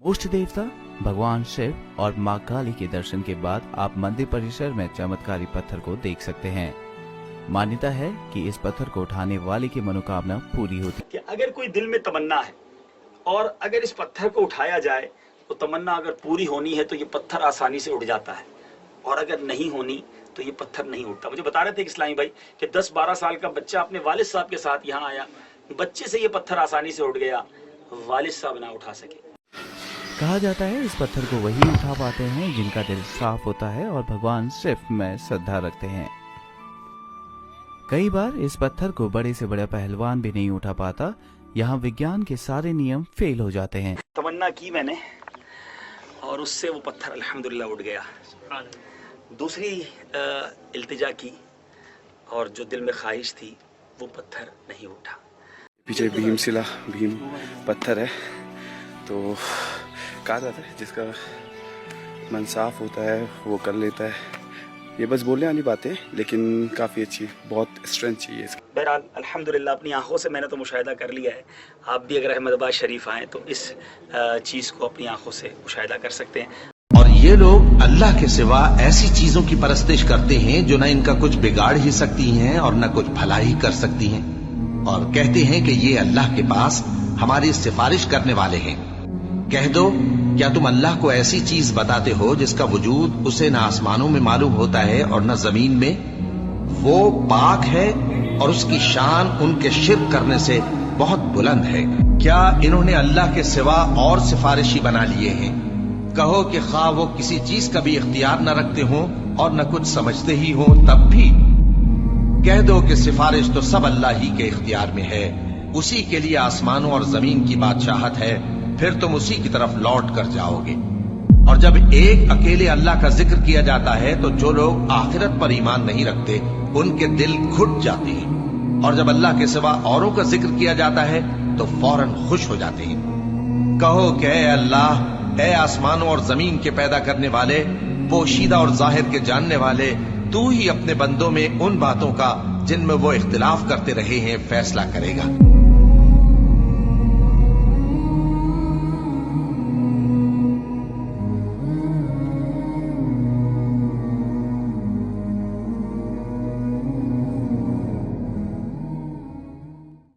उष्ट देवता भगवान शिव और मां काली के दर्शन के बाद आप मंदिर परिसर में चमत्कारी पत्थर को देख सकते हैं। मान्यता है कि इस पत्थर को उठाने वाले की मनोकामना पूरी होती है। कि अगर कोई दिल में तमन्ना है और अगर इस पत्थर को उठाया जाए तो तमन्ना अगर पूरी होनी है तो ये पत्थर आसानी से उठ जाता है, और अगर नहीं होनी तो ये पत्थर नहीं उठता। मुझे बता रहे थे इस्लामी भाई कि 10-12 साल का बच्चा अपने वालिद साहब के साथ यहाँ आया, बच्चे से ये पत्थर आसानी से उठ गया, वालिद साहब ना उठा सके। कहा जाता है इस पत्थर को वही उठा पाते हैं जिनका दिल साफ होता है और भगवान शिव में श्रद्धा रखते हैं। कई बार इस पत्थर को बड़े से बड़ा पहलवान भी नहीं उठा पाता। यहाँ विज्ञान के सारे नियम फेल हो जाते हैं। तमन्ना की मैंने और उससे वो पत्थर अल्हम्दुलिल्लाह उठ गया। दूसरी इल्तिजा की और जो दिल में ख्वाहिश थी वो पत्थर नहीं उठा। पीछे भीम पत्थर है, तो कहा जाता है जिसका मन साफ होता है वो कर लेता है। ये बस बोलने वाली बात है, लेकिन काफ़ी अच्छी, बहुत स्ट्रेंथ चाहिए इसकी। बहरहाल अल्हम्दुलिल्लाह अपनी आंखों से मैंने तो मुशाहिदा कर लिया है। आप भी अगर अहमदाबाद शरीफ आएँ तो इस चीज़ को अपनी आंखों से मुशाहिदा कर सकते हैं। और ये लोग अल्लाह के सिवा ऐसी चीजों की परस्तिश करते हैं जो न इनका कुछ बिगाड़ ही सकती हैं और न कुछ भला ही कर सकती हैं, और कहते हैं कि ये अल्लाह के पास हमारी सिफारिश करने वाले हैं। कह दो, क्या तुम अल्लाह को ऐसी चीज बताते हो जिसका वजूद उसे न आसमानों में मालूम होता है और न जमीन में? वो पाक है और उसकी शान उनके शिर्क करने से बहुत बुलंद है। क्या इन्होंने अल्लाह के सिवा और सिफारिशी बना लिए हैं? कहो कि खा वो किसी चीज का भी इख्तियार न रखते हों और न कुछ समझते ही हों, तब भी कह दो कि सिफारिश तो सब अल्लाह ही के इख्तियार में है। उसी के लिए आसमानों और जमीन की बादशाहत है, फिर तुम उसी की तरफ लौट कर जाओगे। और जब एक अकेले अल्लाह का जिक्र किया जाता है तो जो लोग आखिरत पर ईमान नहीं रखते उनके दिल घुट जाते हैं, और जब अल्लाह के सिवा औरों का जिक्र किया जाता है तो फौरन खुश हो जाते हैं। कहो कि ऐ अल्लाह, ऐ आसमानों और जमीन के पैदा करने वाले, पोशीदा और जाहिर के जानने वाले, तू ही अपने बंदों में उन बातों का जिनमें वो इख्तिलाफ करते रहे हैं फैसला करेगा।